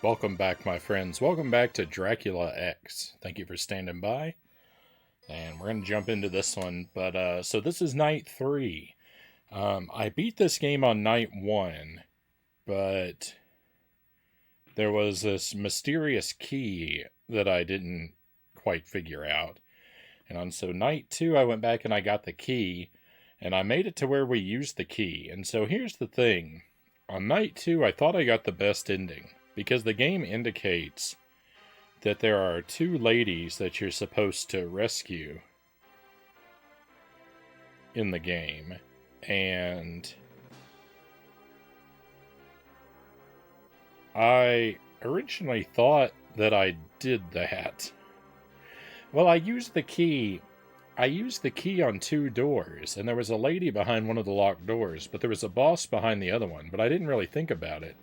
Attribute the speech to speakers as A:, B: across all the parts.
A: Welcome back, my friends. Welcome back to Dracula X. Thank you for standing by. And we're going to jump into this one. So this is night 3. I beat this game on night 1, but there was this mysterious key that I didn't quite figure out. And on night 2, I went back and I got the key, and I made it to where we used the key. And so here's the thing. On night 2, I thought I got the best ending, because the game indicates that there are 2 ladies that you're supposed to rescue in the game. And I originally thought that I did that. Well, I used the key on 2 doors, and there was a lady behind one of the locked doors, but there was a boss behind the other one, but I didn't really think about it.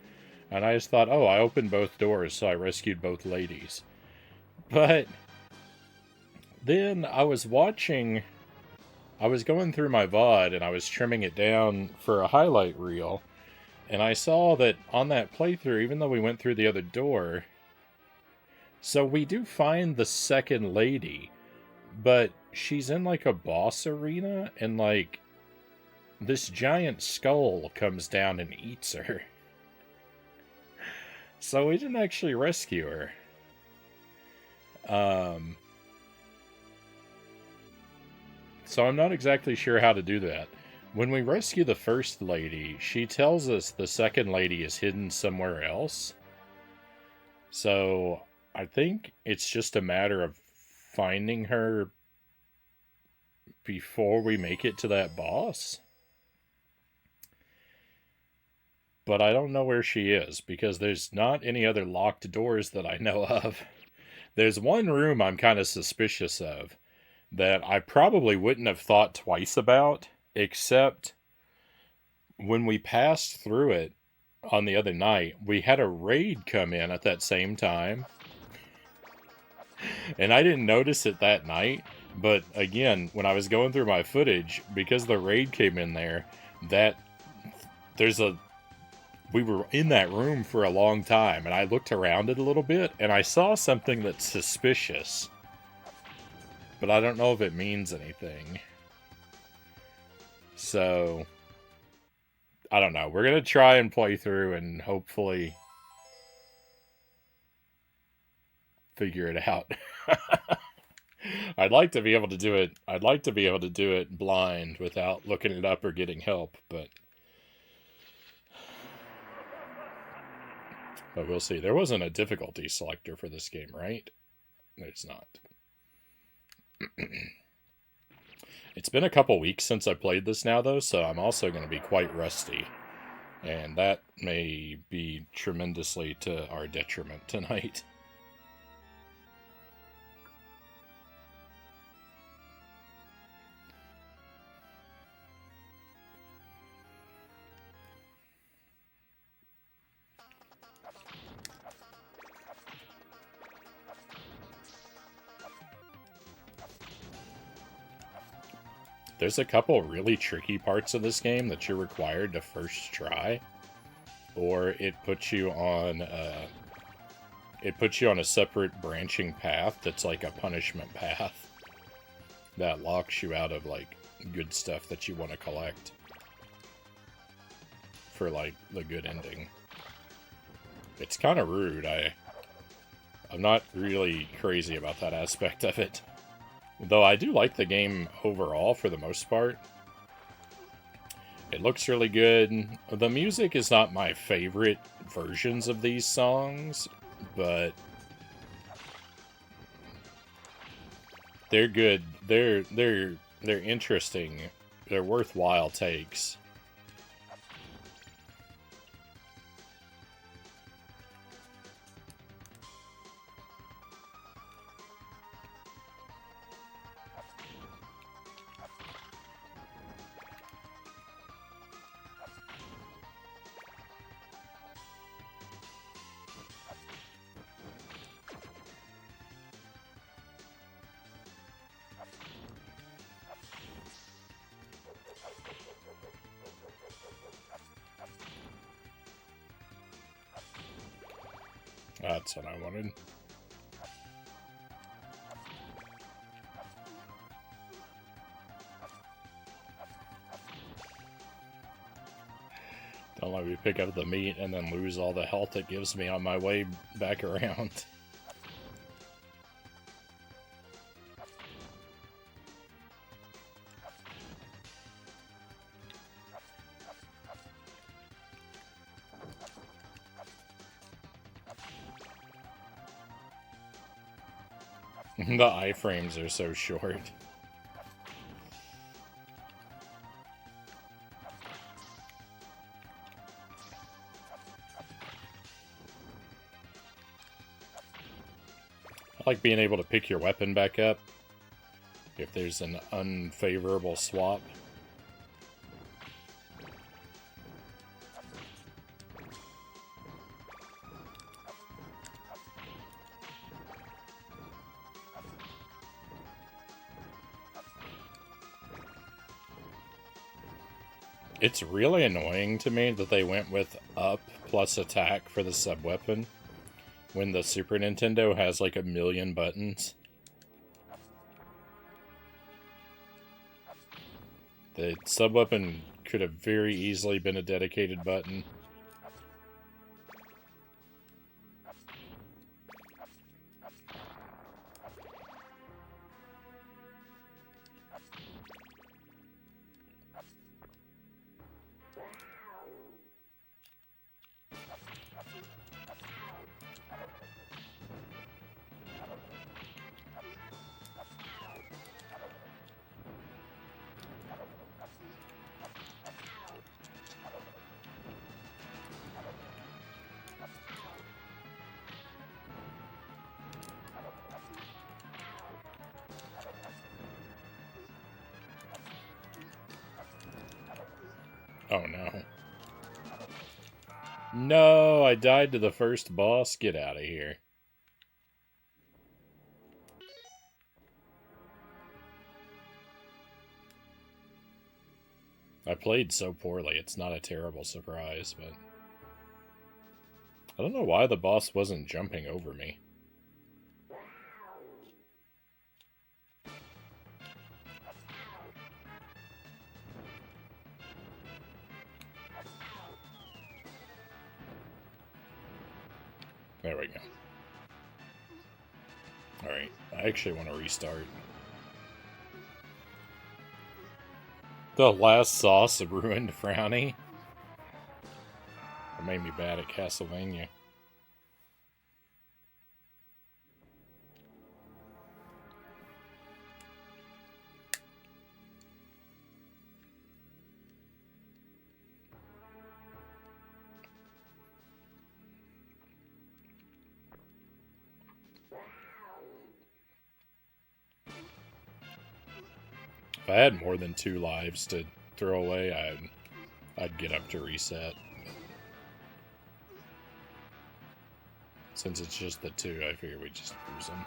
A: And I just thought, oh, I opened both doors, so I rescued both ladies. But then I was going through my VOD, and I was trimming it down for a highlight reel, and I saw that on that playthrough, even though we went through the other door, so we do find the second lady, but she's in like a boss arena, and like this giant skull comes down and eats her. So we didn't actually rescue her. So I'm not exactly sure how to do that. When we rescue the first lady, she tells us the second lady is hidden somewhere else. So I think it's just a matter of finding her before we make it to that boss. But I don't know where she is, because there's not any other locked doors that I know of. There's one room I'm kind of suspicious of that I probably wouldn't have thought twice about, except when we passed through it on the other night, we had a raid come in at that same time. And I didn't notice it that night, but again, when I was going through my footage, because the raid came in there, we were in that room for a long time, and I looked around it a little bit, and I saw something that's suspicious. But I don't know if it means anything. So, I don't know. We're going to try and play through and hopefully figure it out. I'd like to be able to do it blind without looking it up or getting help, but we'll see. There wasn't a difficulty selector for this game, right? There's not. It's been a couple weeks since I played this now, though, so I'm also going to be quite rusty. And that may be tremendously to our detriment tonight. There's a couple really tricky parts of this game that you're required to first try, or it puts you on a separate branching path that's like a punishment path that locks you out of like good stuff that you want to collect for like the good ending. It's kind of rude. I'm not really crazy about that aspect of it. Though I do like the game overall for the most part. It looks really good. The music is not my favorite versions of these songs, but they're good. They're interesting. They're worthwhile takes. That's what I wanted. Don't let me pick up the meat and then lose all the health it gives me on my way back around. The iframes are so short. I like being able to pick your weapon back up if there's an unfavorable swap. It's really annoying to me that they went with up plus attack for the sub-weapon when the Super Nintendo has like 1,000,000 buttons. The sub-weapon could have very easily been a dedicated button. Oh no. No, I died to the first boss. Get out of here. I played so poorly, it's not a terrible surprise, but... I don't know why the boss wasn't jumping over me. There we go. Alright, I actually want to restart. The last sauce ruined Frownie. It made me bad at Castlevania. If I had more than 2 lives to throw away, I'd get up to reset. Since it's just the 2, I figure we just lose them.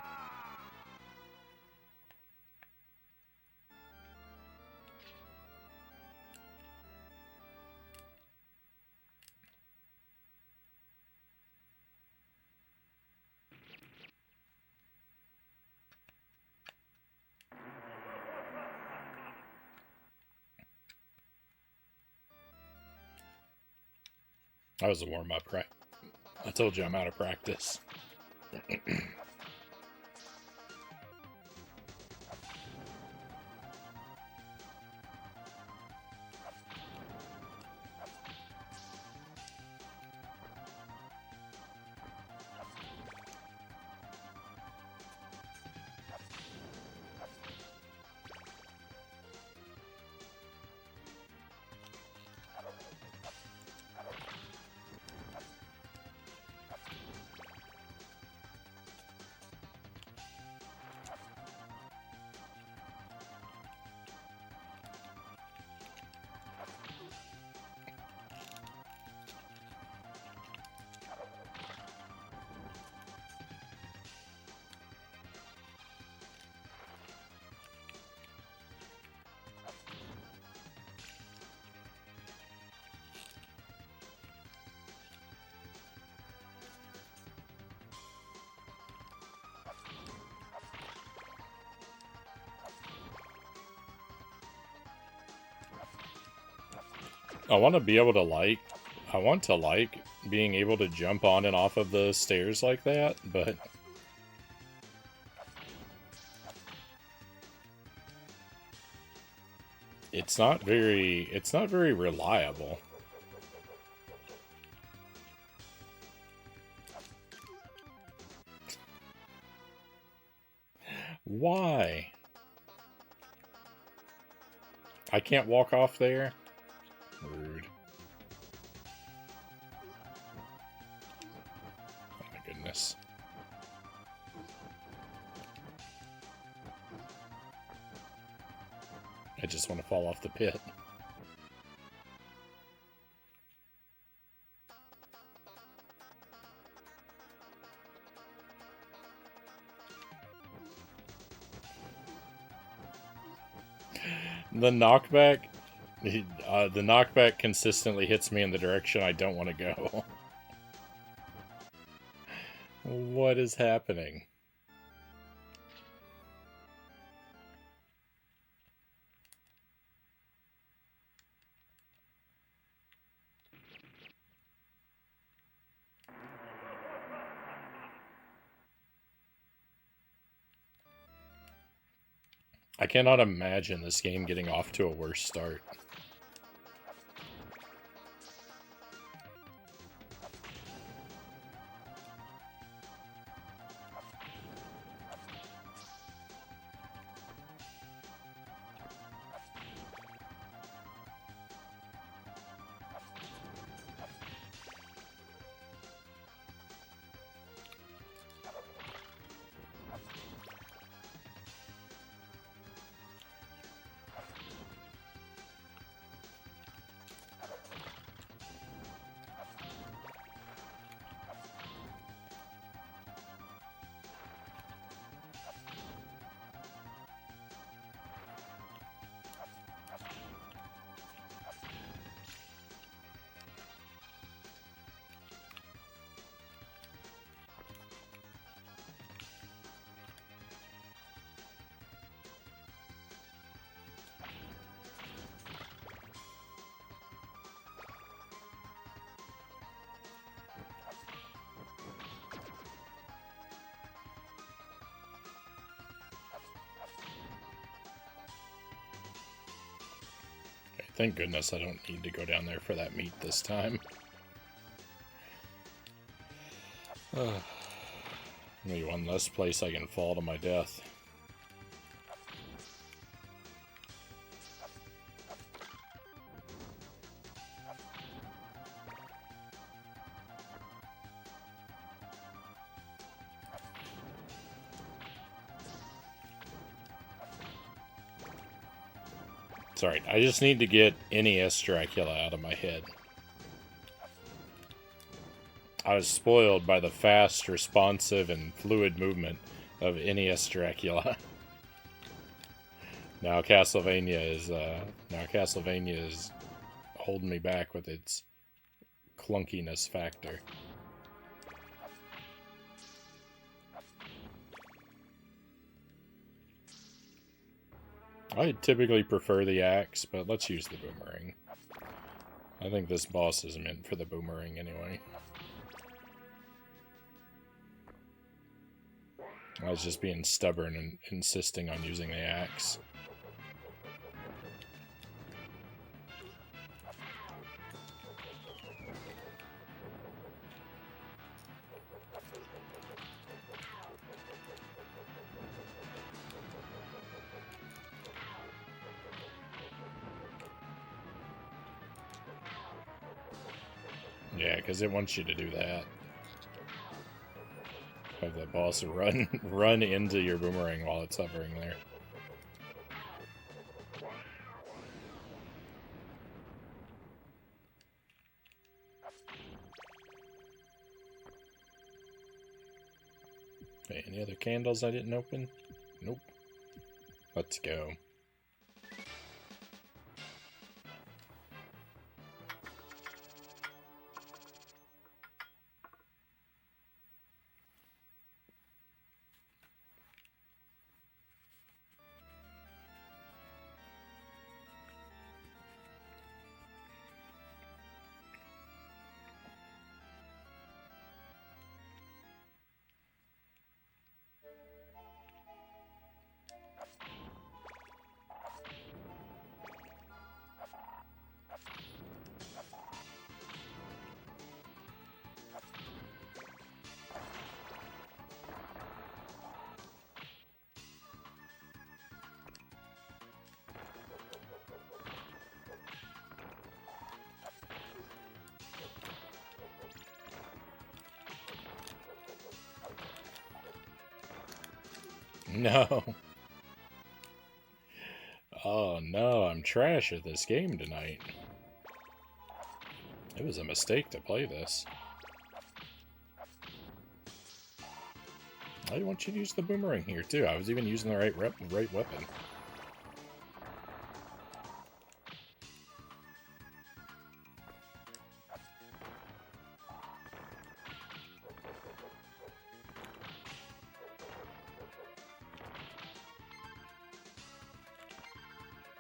A: That was a warm-up, right? I told you I'm out of practice. I want to be able to like... I want to like being able to jump on and off of the stairs like that, but... It's not very reliable. Why? I can't walk off there? Rude. Oh my goodness. I just want to fall off the pit. The knockback consistently hits me in the direction I don't want to go. What is happening? I cannot imagine this game getting off to a worse start. Thank goodness I don't need to go down there for that meat this time. Maybe one less place I can fall to my death. It's alright, I just need to get NES Dracula out of my head. I was spoiled by the fast, responsive, and fluid movement of NES Dracula. Now Castlevania is holding me back with its clunkiness factor. I typically prefer the axe, but let's use the boomerang. I think this boss is meant for the boomerang anyway. I was just being stubborn and insisting on using the axe. Yeah, because it wants you to do that. Have the boss run into your boomerang while it's hovering there. Okay, any other candles I didn't open? Nope. Let's go. No. Oh no, I'm trash at this game tonight. It was a mistake to play this. I want you to use the boomerang here too. I was even using the right weapon.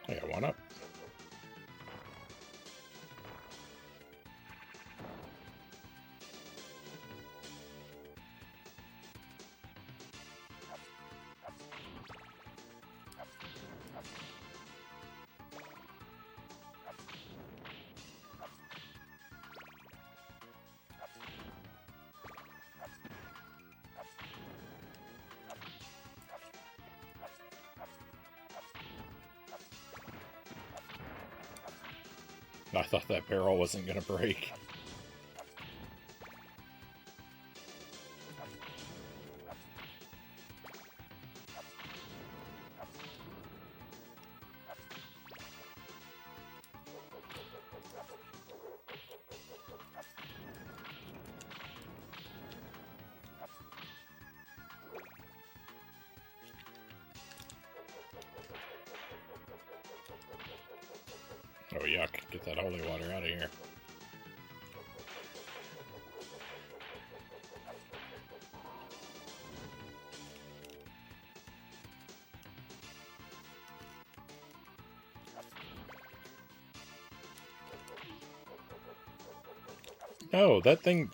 A: I got one up. I thought that barrel wasn't going to break. Oh, yuck. Get that holy water out of here. No, that thing...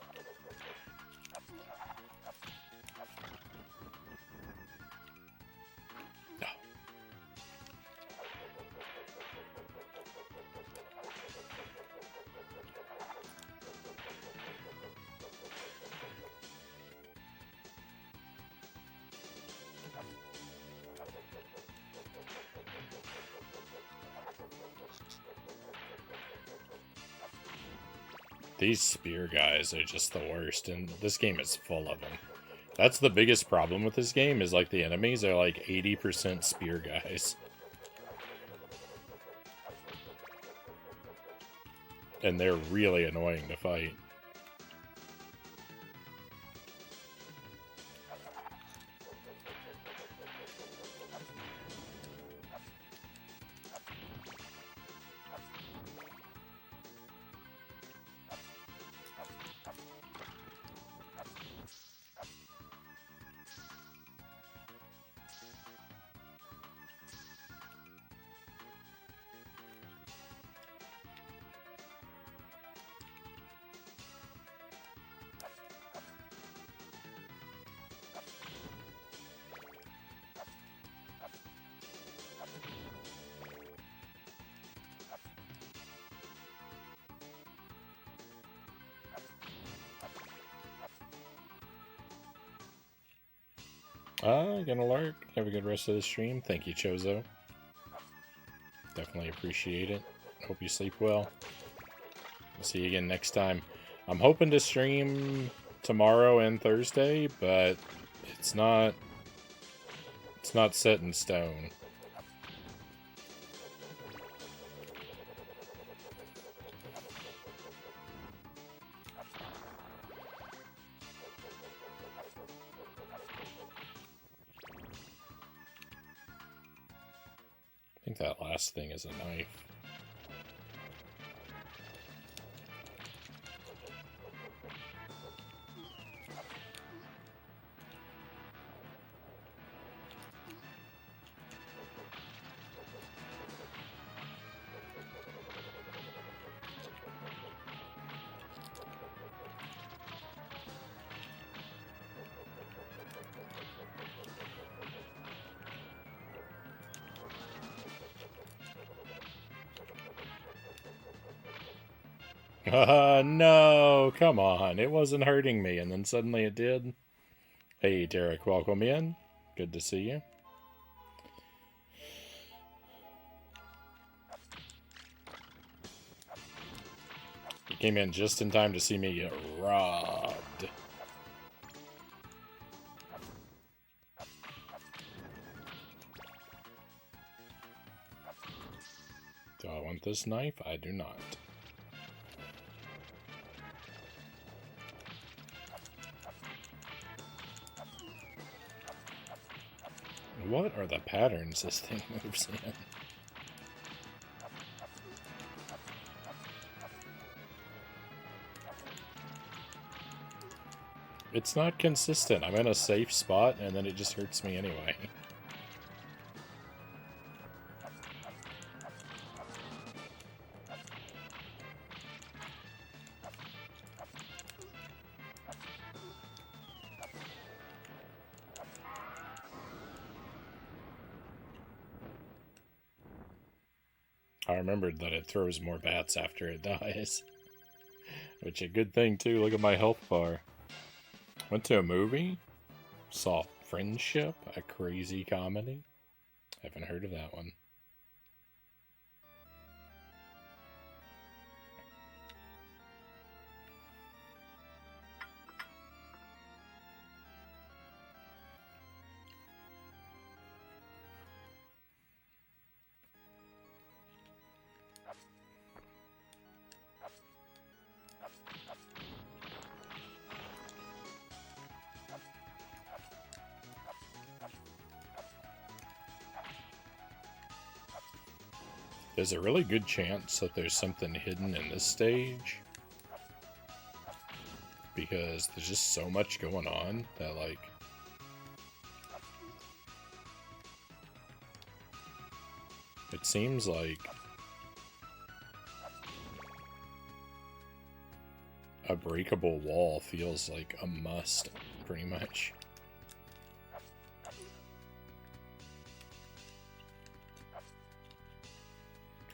A: No. These spear guys are just the worst, and this game is full of them. That's the biggest problem with this game, is like the enemies are like 80% spear guys. And they're really annoying to fight. Gonna lurk. Have a good rest of the stream. Thank you, Chozo. Definitely appreciate it. Hope you sleep well. We'll see you again next time. I'm hoping to stream tomorrow and Thursday, but it's not set in stone. I think that last thing is a knife. No, come on. It wasn't hurting me, and then suddenly it did. Hey, Derek, welcome in. Good to see you. You came in just in time to see me get robbed. want this knife? I do not. What are the patterns this thing moves in? It's not consistent. I'm in a safe spot, and then it just hurts me anyway. I remembered that it throws more bats after it dies. Which a good thing, too. Look at my health bar. Went to a movie. Saw Friendship, a crazy comedy. Haven't heard of that one. There's a really good chance that there's something hidden in this stage. Because there's just so much going on that, like... It seems like... a breakable wall feels like a must, pretty much.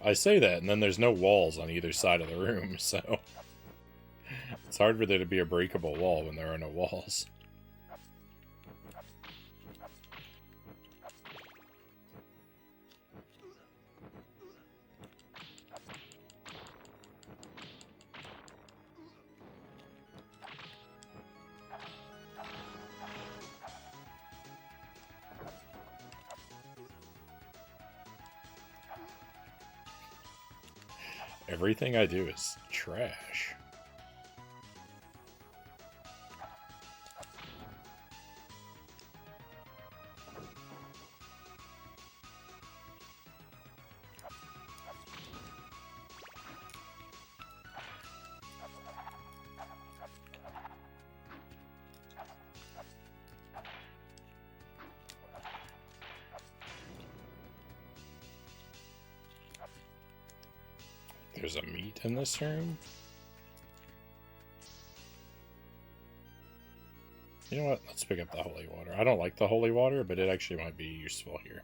A: I say that, and then there's no walls on either side of the room, so... It's hard for there to be a breakable wall when there are no walls. Everything I do is trash. There's a meat in this room? You know what? Let's pick up the holy water. I don't like the holy water, but it actually might be useful here.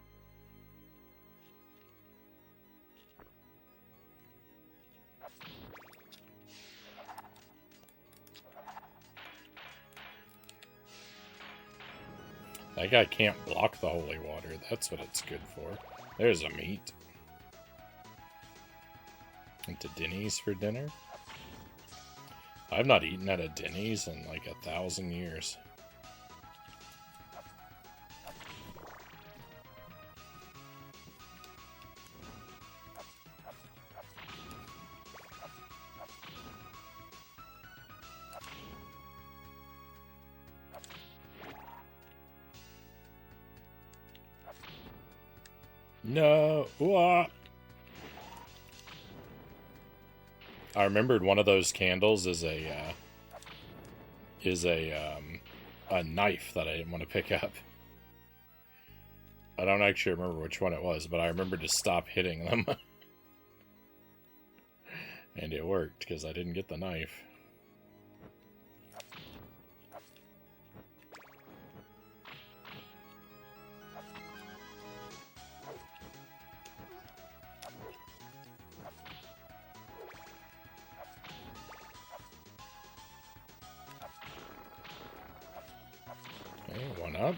A: That guy can't block the holy water. That's what it's good for. There's a meat. Into Denny's for dinner. I've not eaten at a Denny's in like 1,000 years. No. Wah. I remembered one of those candles is a knife that I didn't want to pick up. I don't actually remember which one it was, but I remembered to stop hitting them. And it worked, because I didn't get the knife. One up.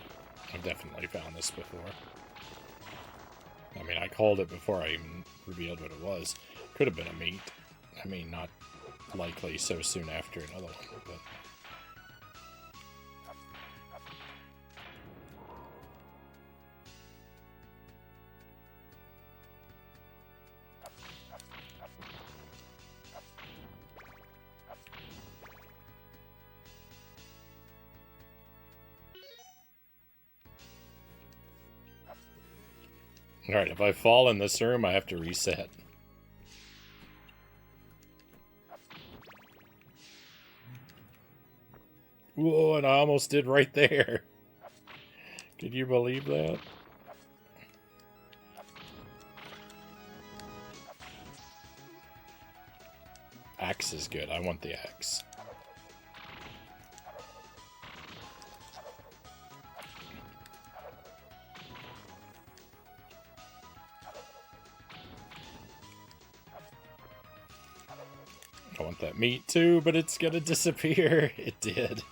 A: I've definitely found this before. I mean, I called it before I even revealed what it was. Could have been a meat. I mean, not likely so soon after another one, but... Alright, if I fall in this room, I have to reset. Whoa, and I almost did right there. Can you believe that? Axe is good. I want the axe. I want that meat too, but it's gonna disappear. It did.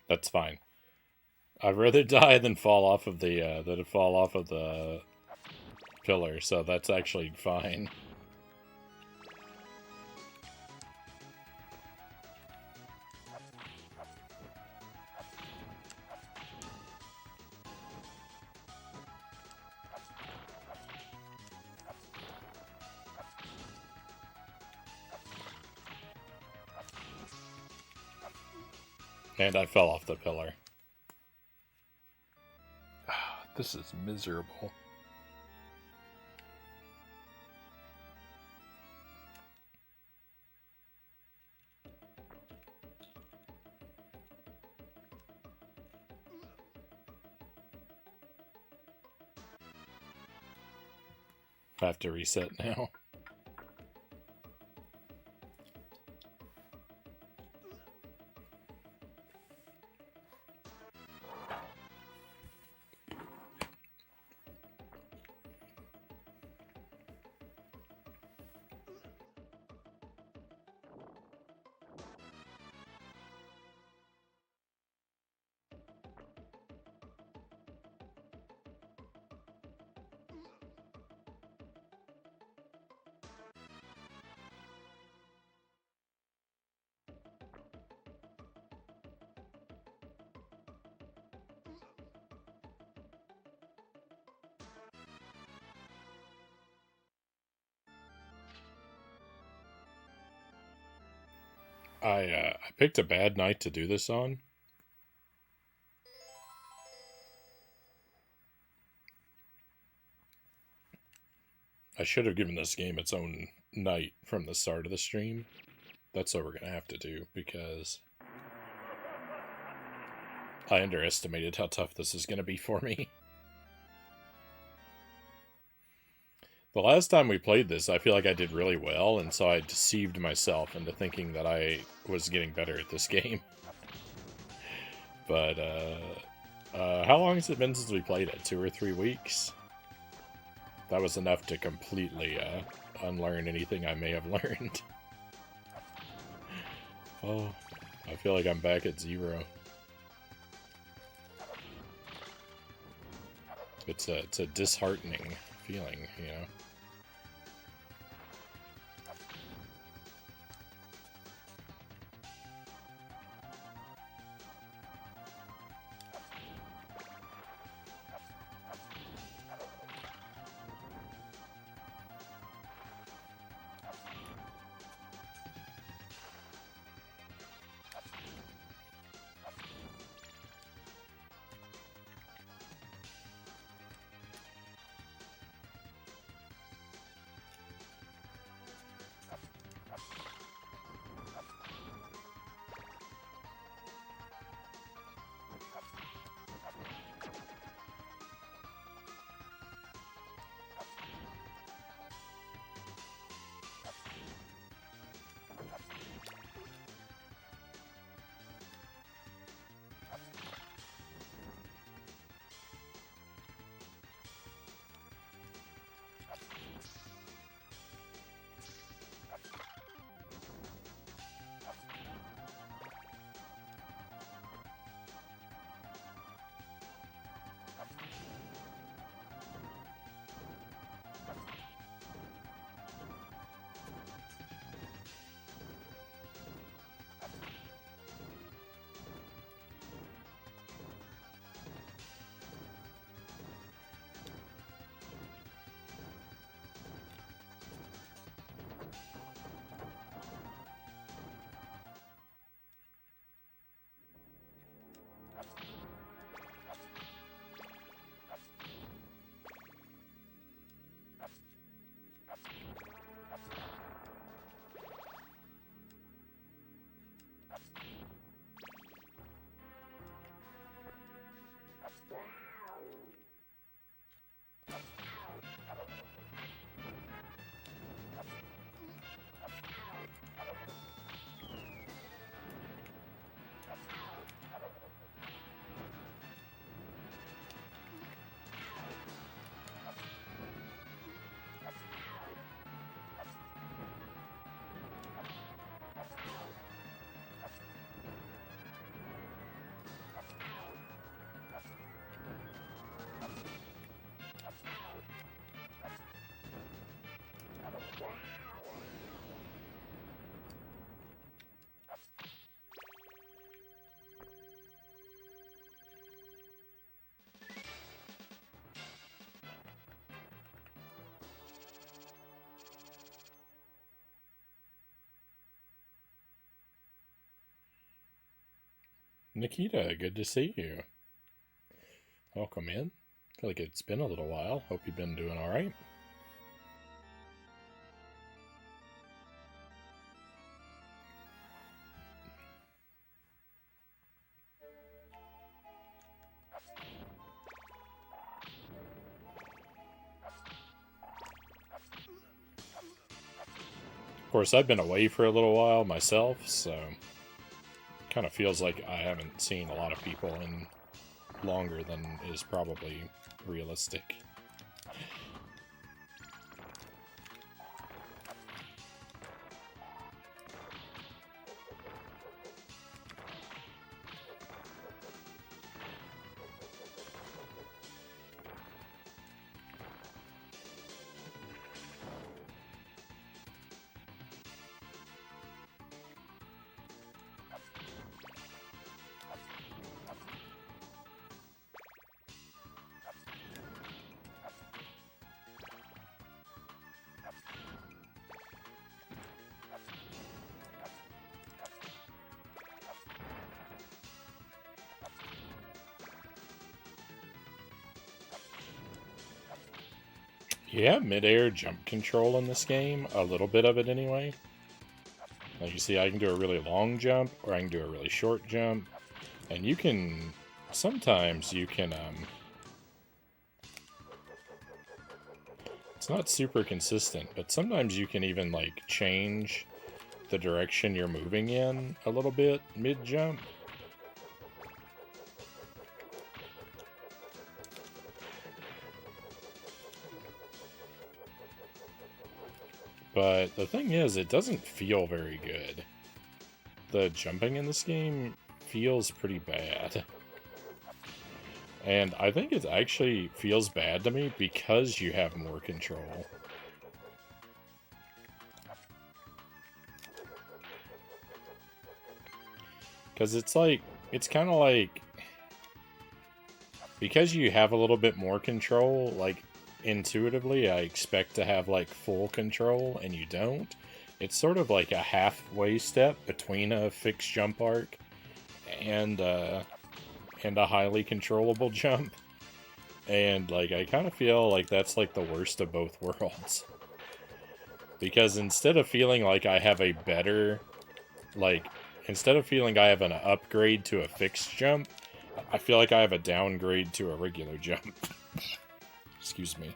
A: That's fine. I'd rather die than fall off of the pillar, so that's actually fine. And I fell off the pillar. This is miserable. I have to reset now. I picked a bad night to do this on. I should have given this game its own night from the start of the stream. That's what we're going to have to do, because I underestimated how tough this is going to be for me. The last time we played this, I feel like I did really well, and so I deceived myself into thinking that I was getting better at this game. But, how long has it been since we played it? 2 or 3 weeks? That was enough to completely, unlearn anything I may have learned. Oh, I feel like I'm back at 0. It's a disheartening feeling, you know? Nikita, good to see you. Welcome in. Feel like it's been a little while. Hope you've been doing alright. Of course, I've been away for a little while myself, so kind of feels like I haven't seen a lot of people in longer than is probably realistic. Yeah, mid-air jump control in this game, a little bit of it anyway. Like you see, I can do a really long jump, or I can do a really short jump, and you can, sometimes you can, it's not super consistent, but sometimes you can even, like, change the direction you're moving in a little bit mid-jump. But the thing is, it doesn't feel very good. The jumping in this game feels pretty bad. And I think it actually feels bad to me because you have more control. Because it's like, it's kind of like, because you have a little bit more control, like, intuitively, I expect to have, like, full control, and you don't. It's sort of like a halfway step between a fixed jump arc and a highly controllable jump. And, like, I kind of feel like that's, like, the worst of both worlds. Because instead of feeling like I have a better, like, instead of feeling I have an upgrade to a fixed jump, I feel like I have a downgrade to a regular jump. Excuse me.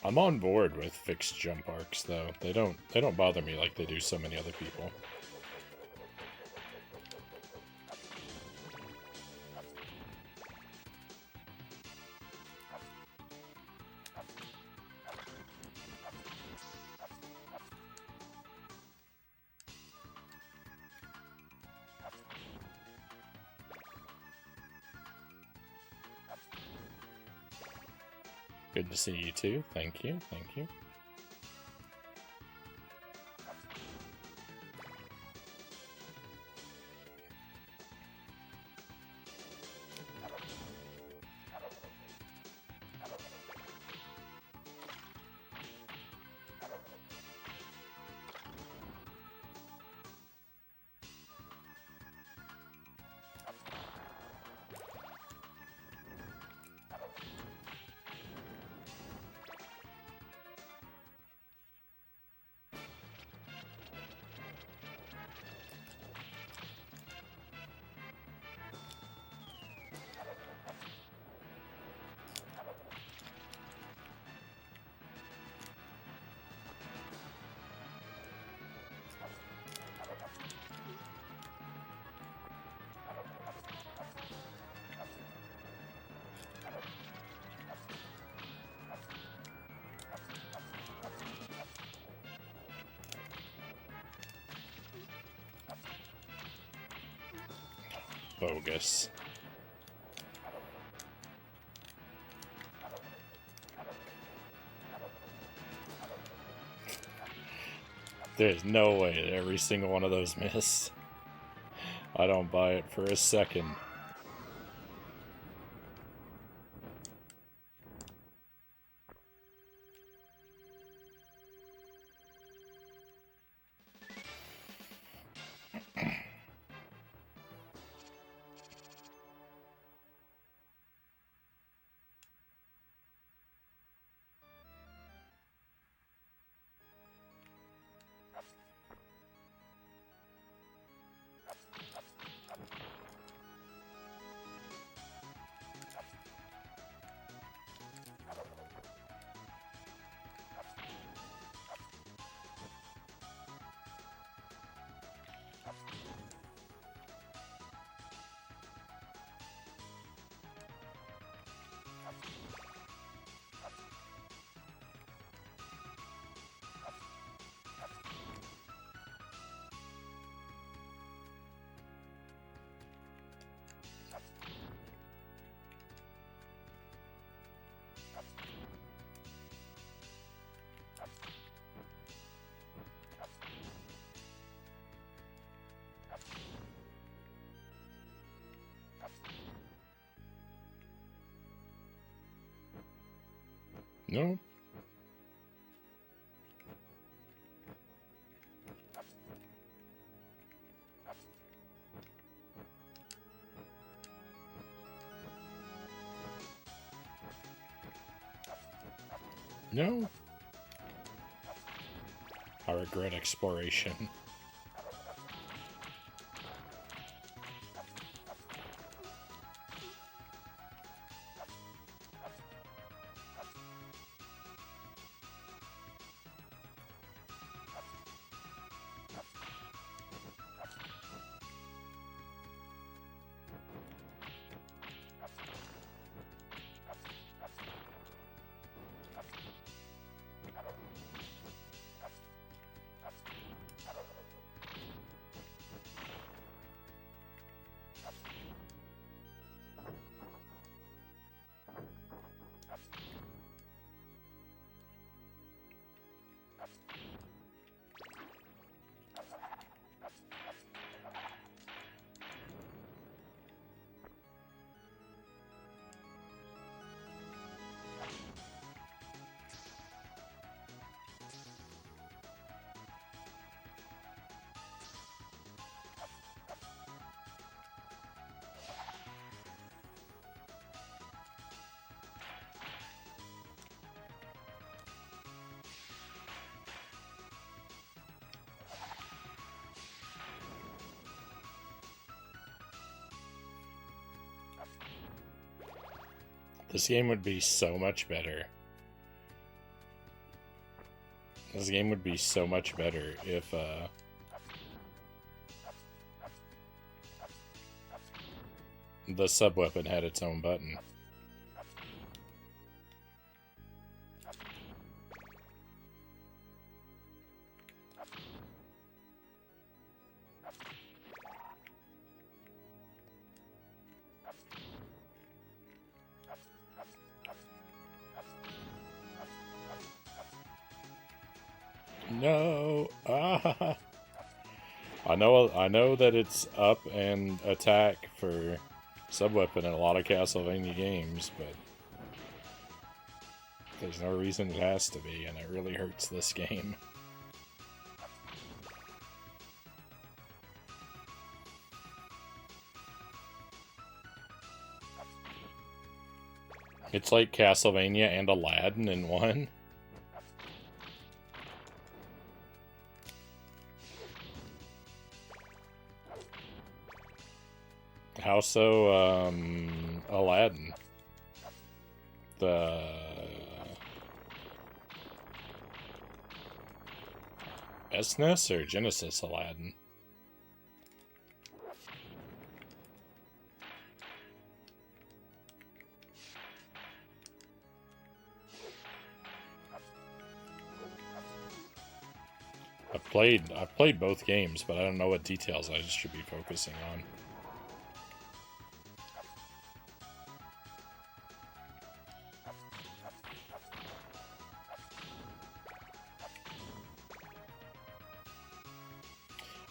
A: I'm on board with fixed jump arcs, though. They don't bother me like they do so many other people. Good to see you too. Thank you. Thank you. Bogus. There's no way that every single one of those missed. I don't buy it for a second. No. No. I regret exploration. This game would be so much better. This game would be so much better if, the sub-weapon had its own button. No. Ah. I know that it's up and attack for sub-weapon in a lot of Castlevania games, but there's no reason it has to be, and it really hurts this game. It's like Castlevania and Aladdin in one. How so, Aladdin? The SNES or Genesis Aladdin? I've played both games, but I don't know what details I should be focusing on.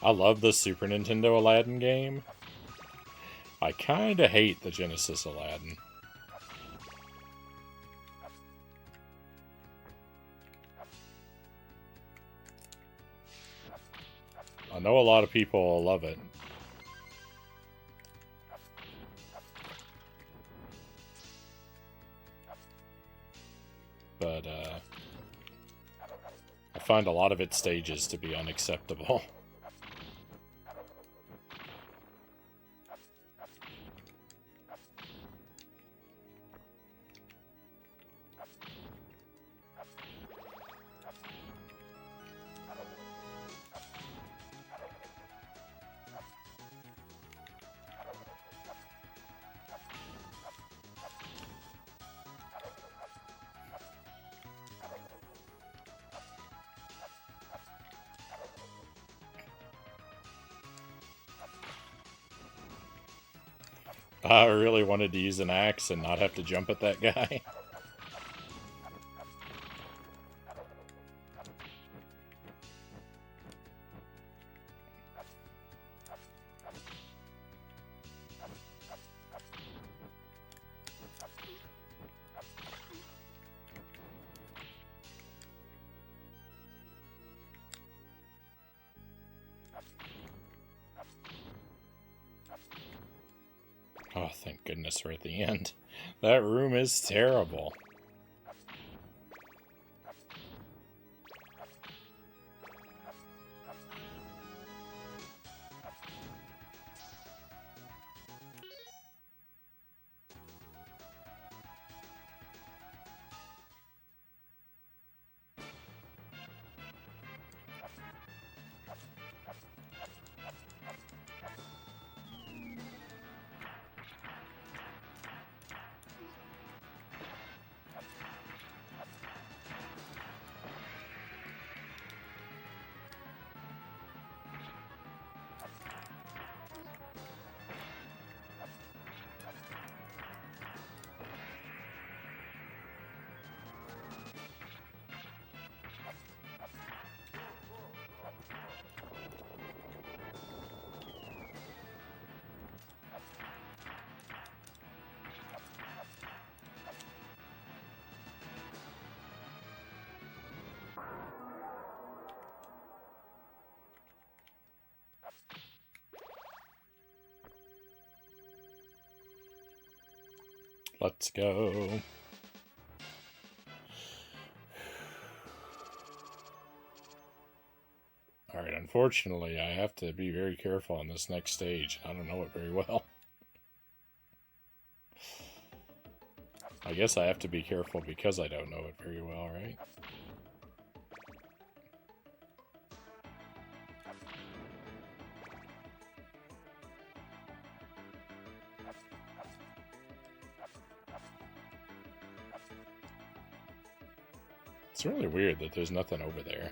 A: I love the Super Nintendo Aladdin game. I kinda hate the Genesis Aladdin. I know a lot of people love it. But, I find a lot of its stages to be unacceptable. I really wanted to use an axe and not have to jump at that guy. Oh, thank goodness we're at the end. That room is terrible. Let's go. Alright, unfortunately, I have to be very careful on this next stage. I don't know it very well. I guess I have to be careful because I don't know it very well, right? It's really weird that there's nothing over there.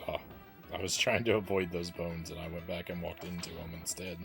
A: Oh, I was trying to avoid those bones and I went back and walked into them instead.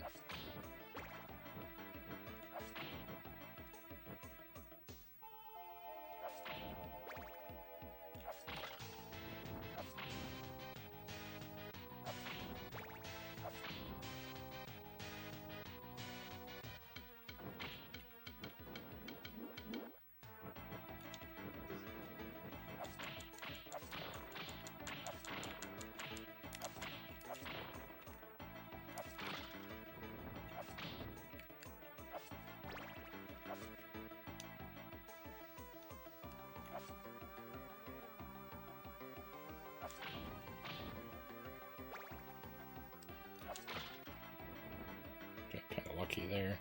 A: Got kind of lucky there.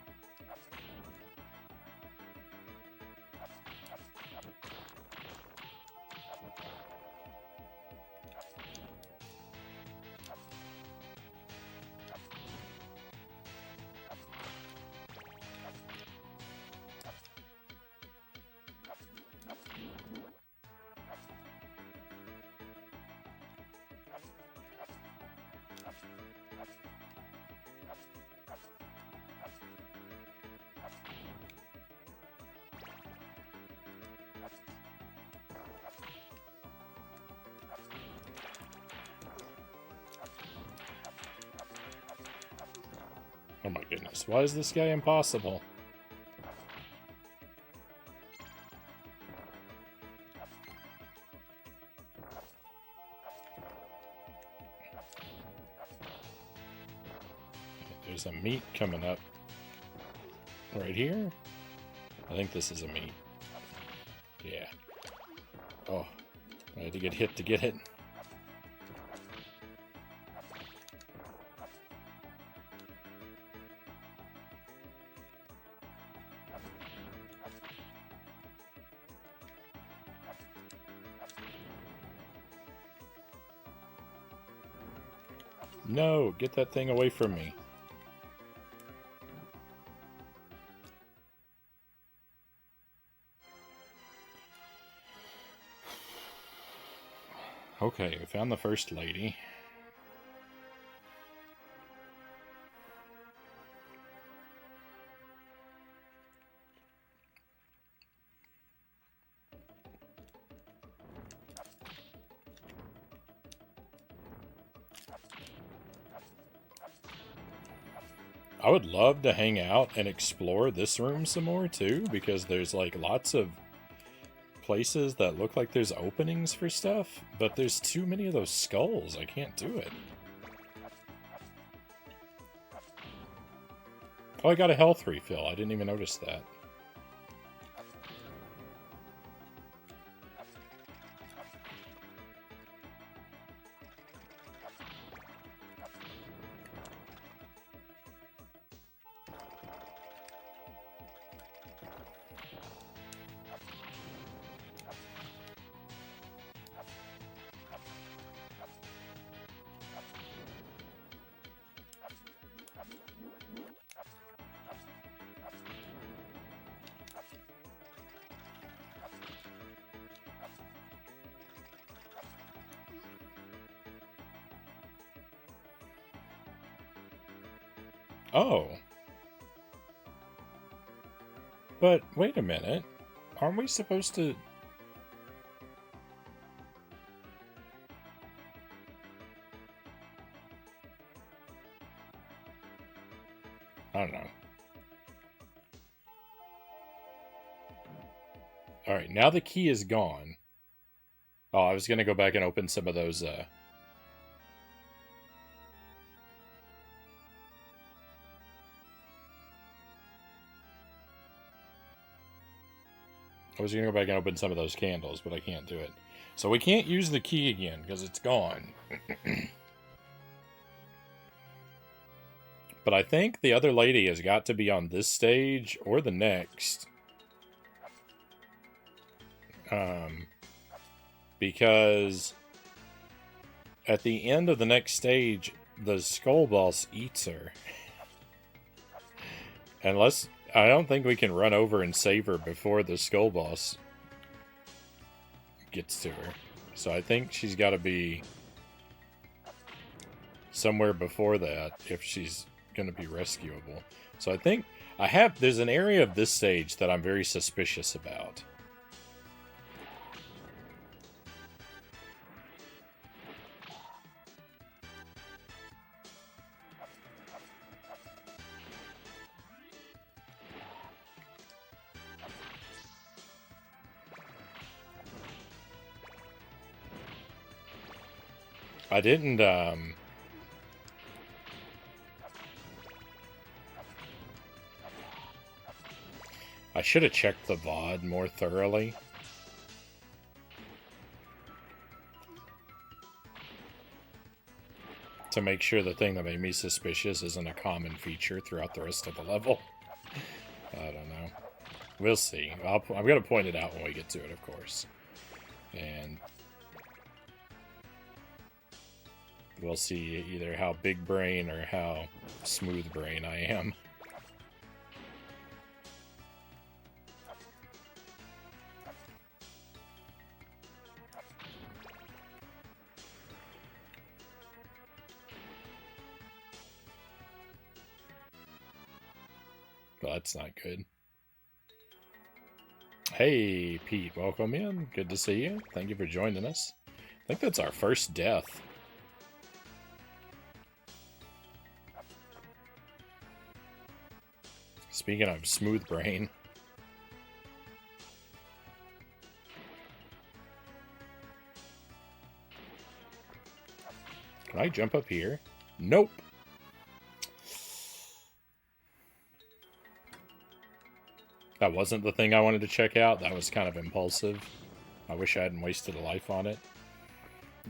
A: Oh my goodness, why is this guy impossible? There's a meat coming up right here. I think this is a meat. Yeah. Oh, I had to get hit to get it. No, get that thing away from me. Okay, we found the first lady. I would love to hang out and explore this room some more too, because there's like lots of places that look like there's openings for stuff, but there's too many of those skulls. I can't do it. Oh, I got a health refill. I didn't even notice that. Oh. But wait a minute. Aren't we supposed to... I don't know. Alright, now the key is gone. Oh, I was going to go back and open some of those, I was going to go back and open some of those candles, but I can't do it. So we can't use the key again, because it's gone. But I think the other lady has got to be on this stage, or the next. Because at the end of the next stage, the skull boss eats her. Unless... I don't think we can run over and save her before the skull boss gets to her. So I think she's got to be somewhere before that if she's going to be rescuable. So I think there's an area of this stage that I'm very suspicious about. I didn't, I should have checked the VOD more thoroughly. To make sure the thing that made me suspicious isn't a common feature throughout the rest of the level. I don't know. We'll see. I'm going to point it out when we get to it, of course. And... we'll see either how big brain or how smooth brain I am. Well, that's not good. Hey, Pete, welcome in. Good to see you. Thank you for joining us. I think that's our first death. Speaking of smooth brain. Can I jump up here? Nope. That wasn't the thing I wanted to check out. That was kind of impulsive. I wish I hadn't wasted a life on it.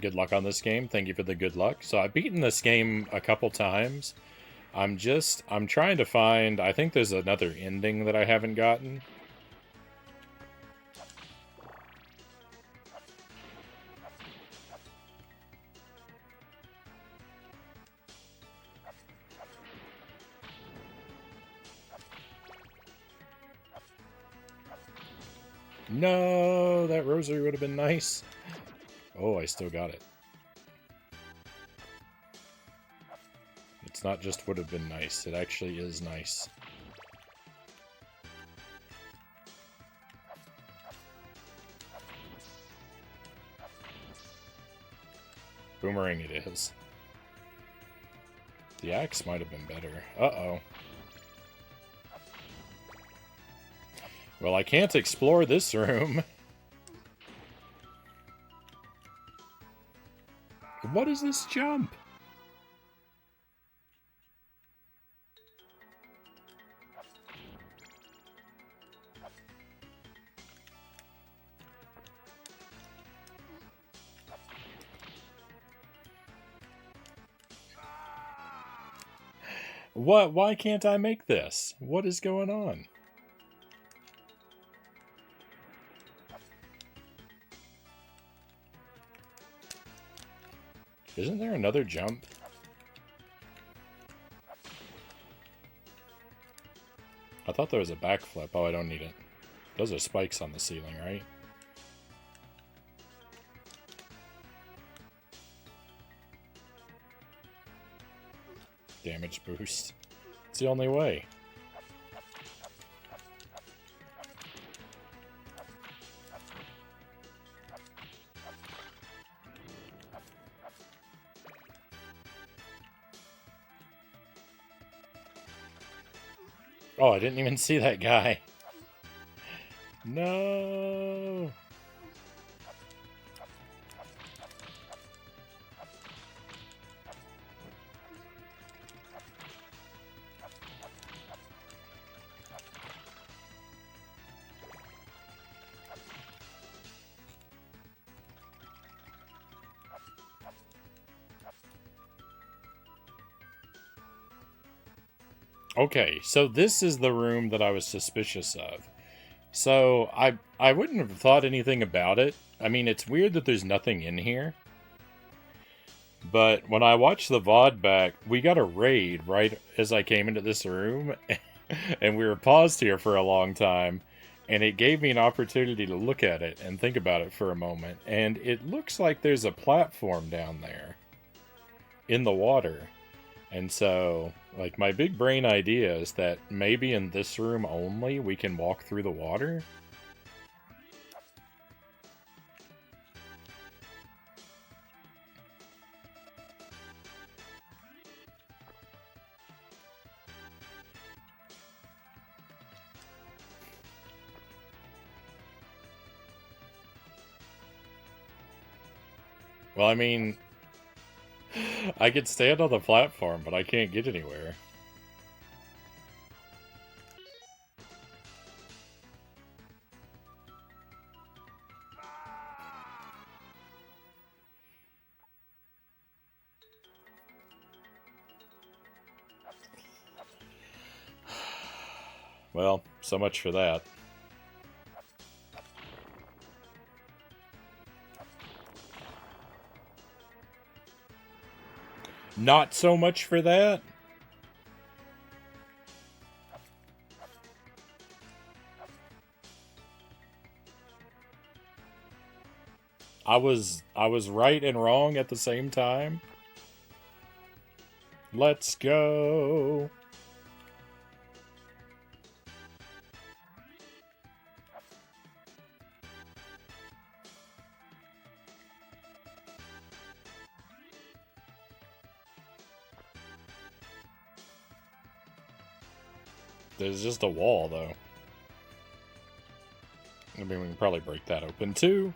A: Good luck on this game. Thank you for the good luck. So I've beaten this game a couple times. I'm trying to find... I think there's another ending that I haven't gotten. No, that rosary would have been nice. Oh, I still got it. It's not just would have been nice, it actually is nice. Boomerang it is. The axe might have been better. Uh-oh. Well, I can't explore this room. What is this jump? What? Why can't I make this? What is going on? Isn't there another jump? I thought there was a backflip. Oh, I don't need it. Those are spikes on the ceiling, right? Damage boost. It's the only way. Oh, I didn't even see that guy. No. Okay, so this is the room that I was suspicious of. So, I wouldn't have thought anything about it. I mean, it's weird that there's nothing in here. But when I watched the VOD back, we got a raid right as I came into this room. And we were paused here for a long time. And it gave me an opportunity to look at it and think about it for a moment. And it looks like there's a platform down there in the water. And so, like, my big brain idea is that maybe in this room only we can walk through the water? Well, I mean, I could stand on the platform, but I can't get anywhere. Well, so much for that. Not so much for that? I was right and wrong at the same time. Let's go. There's just a wall, though. I mean, we can probably break that open, too.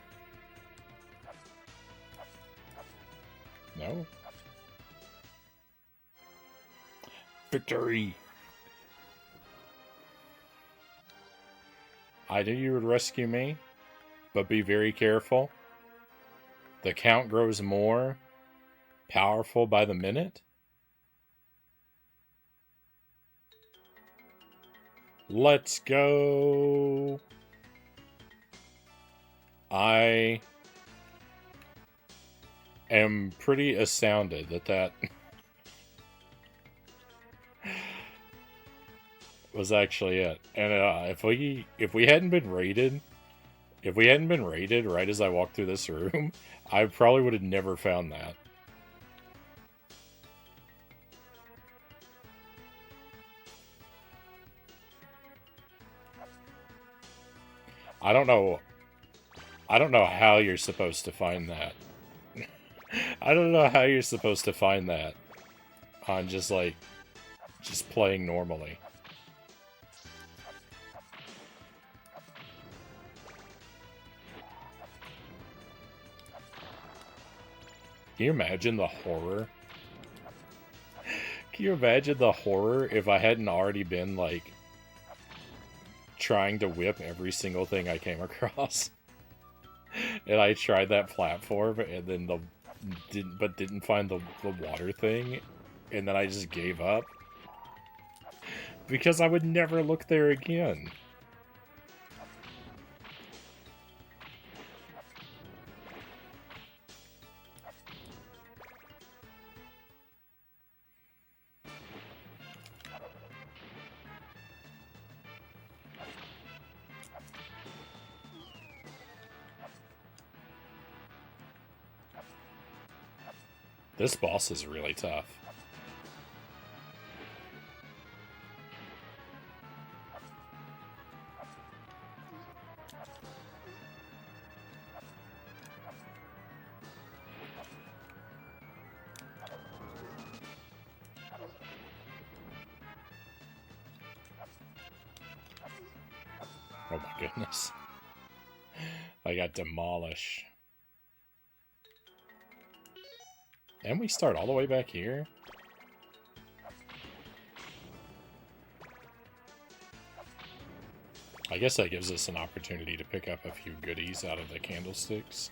A: No? Victory! I knew you would rescue me, but be very careful. The count grows more powerful by the minute. Let's go! I am pretty astounded that was actually it. And if we hadn't been raided, right as I walked through this room, I probably would have never found that. I don't know how you're supposed to find that. I don't know how you're supposed to find that on just playing normally. Can you imagine the horror? Can you imagine the horror if I hadn't already been, like, trying to whip every single thing I came across? And I tried that platform, and then didn't find the water thing, and then I just gave up? Because I would never look there again. This boss is really tough. Oh my goodness. I got demolished. And we start all the way back here? I guess that gives us an opportunity to pick up a few goodies out of the candlesticks.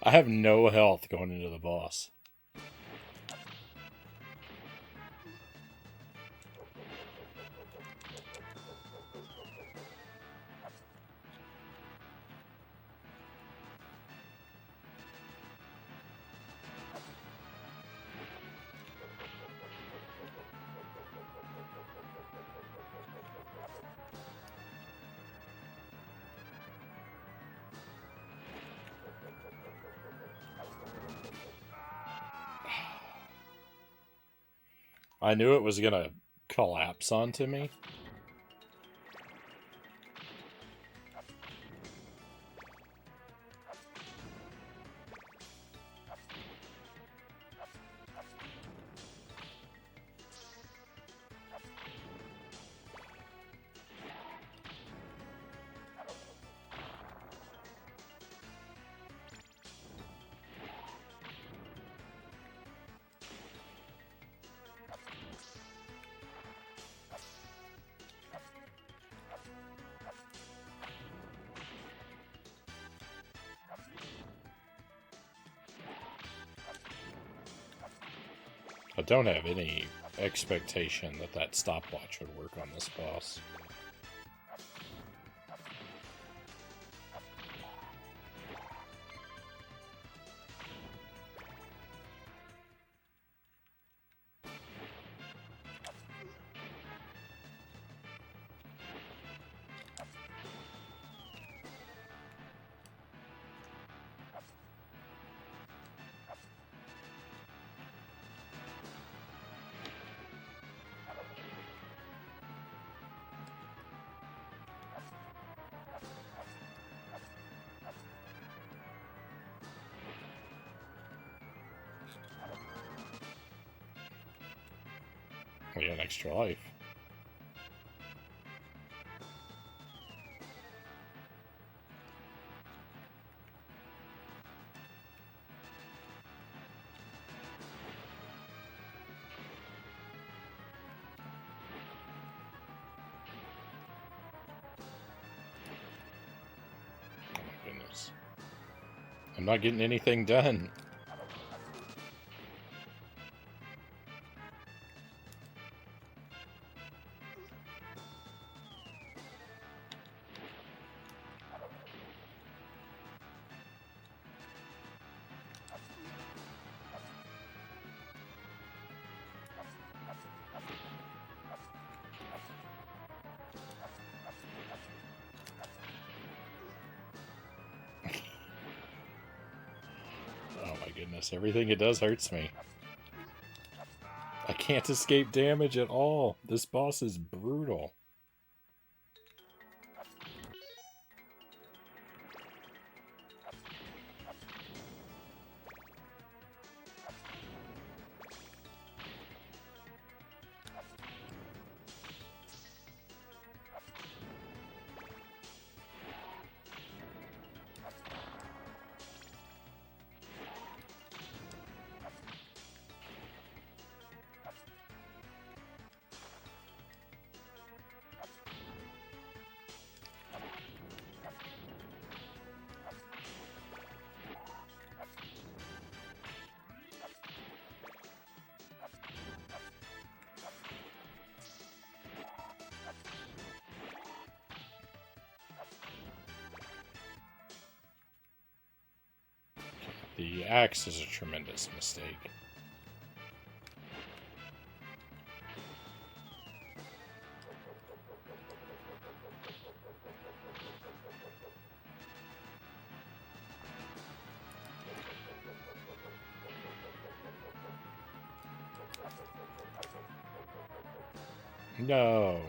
A: I have no health going into the boss. I knew it was gonna collapse onto me. I don't have any expectation that stopwatch would work on this boss. We had extra life. Oh my goodness. I'm not getting anything done. Oh my goodness, everything it does hurts me. I can't escape damage at all. This boss is brutal. The axe is a tremendous mistake. No.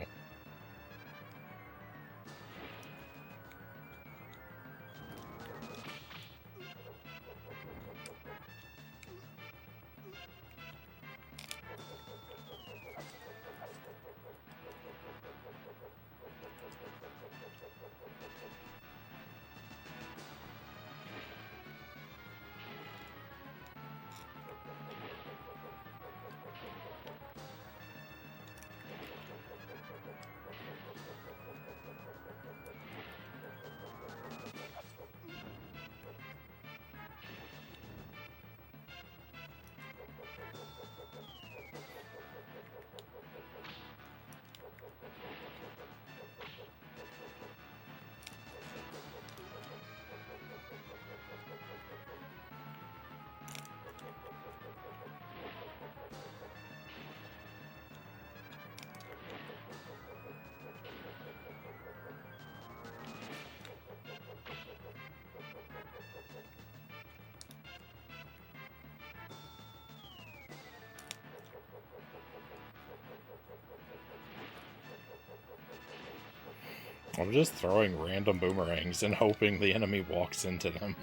A: I'm just throwing random boomerangs and hoping the enemy walks into them.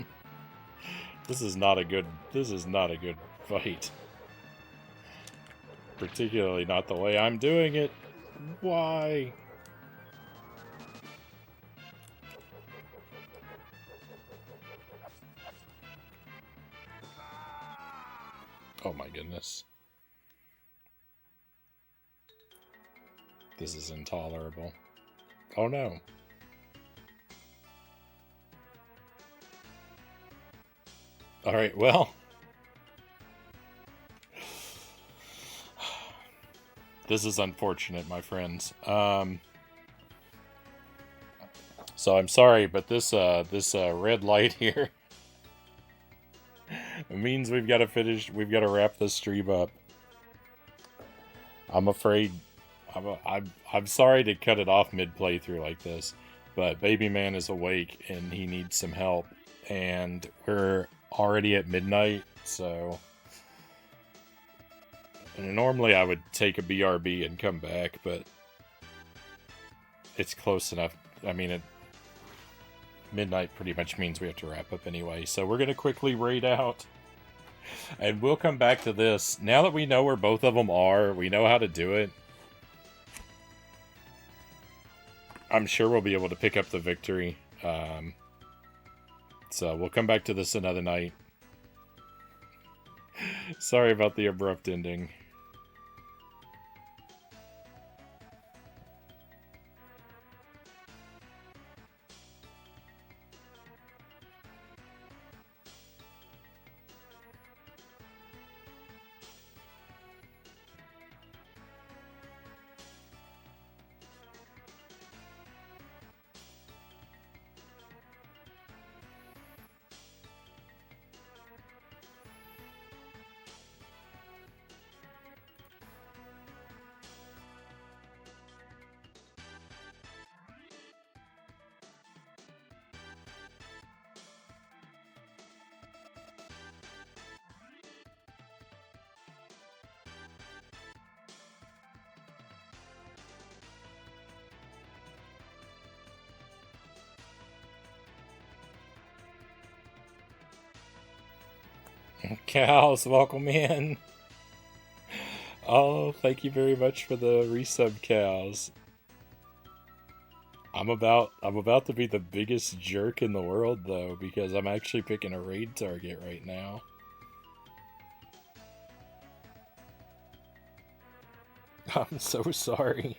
A: This is not a good fight. Particularly not the way I'm doing it. Why? Oh my goodness. This is intolerable. Oh no. Alright, well. This is unfortunate, my friends. So I'm sorry, but this red light here means we've got to wrap this stream up. I'm afraid I'm sorry to cut it off mid playthrough like this, but Baby Man is awake and he needs some help, and we're already at midnight, so normally I would take a BRB and come back, but it's close enough. I mean, midnight pretty much means we have to wrap up anyway, so we're gonna quickly raid out, And we'll come back to this. Now that we know where both of them are, we know how to do it. I'm sure we'll be able to pick up the victory. So we'll come back to this another night. Sorry about the abrupt ending. Cows, welcome in. Oh, thank you very much for the resub, Cows. I'm about to be the biggest jerk in the world though, because I'm actually picking a raid target right now. I'm so sorry.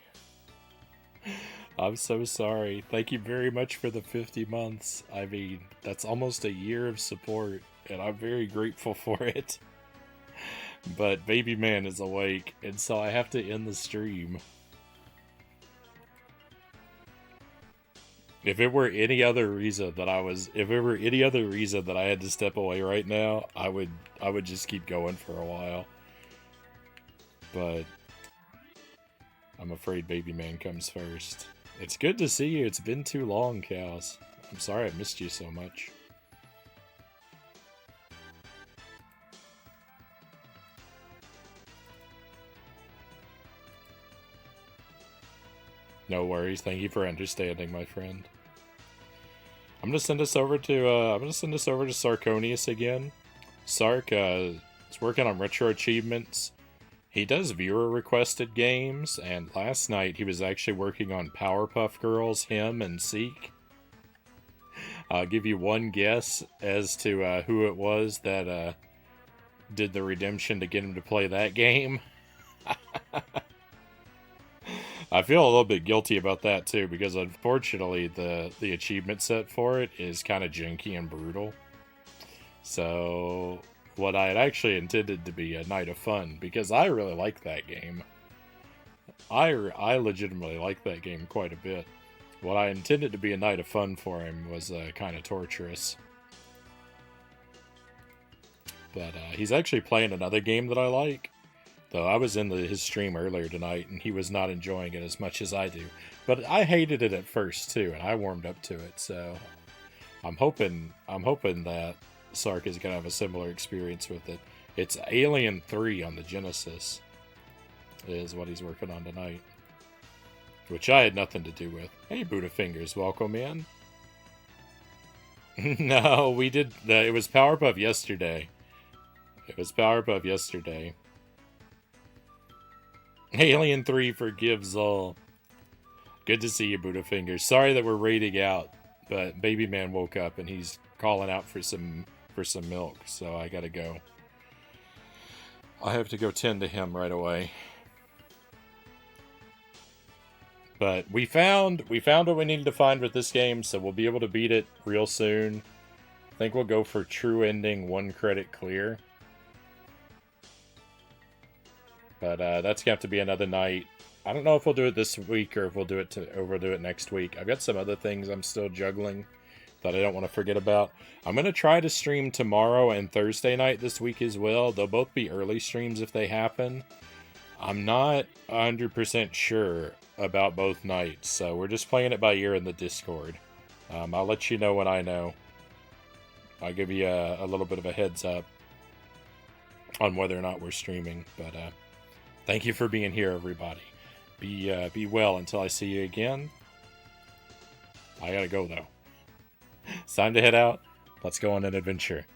A: I'm so sorry. Thank you very much for the 50 months. I mean, that's almost a year of support, and I'm very grateful for it. But Baby Man is awake, and so I have to end the stream. If it were any other reason that I had to step away right now, I would just keep going for a while. But I'm afraid Baby Man comes first. It's good to see you. It's been too long, Cows. I'm sorry I missed you so much. No worries. Thank you for understanding, my friend. I'm gonna send us over to Sarconius again. Sark is working on retro achievements. He does viewer requested games, and last night he was actually working on Powerpuff Girls, him, and Seek. I'll give you one guess as to who it was that did the redemption to get him to play that game. I feel a little bit guilty about that too, because unfortunately the achievement set for it is kind of janky and brutal. So what I had actually intended to be a night of fun, because I really like that game. I legitimately like that game quite a bit. What I intended to be a night of fun for him was kind of torturous. But he's actually playing another game that I like. Though I was in his stream earlier tonight, and he was not enjoying it as much as I do. But I hated it at first too, and I warmed up to it. So I'm hoping that Sark is gonna have a similar experience with it. It's Alien 3 on the Genesis, is what he's working on tonight, which I had nothing to do with. Hey, Buddha Fingers, welcome in. No, we did. It was Powerpuff yesterday. Alien 3 forgives all. Good to see you, Buddha Fingers. Sorry that we're raiding out, but Baby Man woke up and he's calling out for some milk, so I gotta go. I have to go tend to him right away. But we found what we needed to find with this game, so we'll be able to beat it real soon. I think we'll go for true ending, 1 credit clear. But that's gonna have to be another night. I don't know if we'll do it this week or if we'll do it next week. I've got some other things I'm still juggling that I don't want to forget about. I'm gonna try to stream tomorrow and Thursday night this week as well. They'll both be early streams if they happen. I'm not 100% sure about both nights, so we're just playing it by ear in the Discord. I'll let you know when I know. I'll give you a little bit of a heads up on whether or not we're streaming. But thank you for being here, everybody. Be well until I see you again. I gotta go though. It's time to head out. Let's go on an adventure.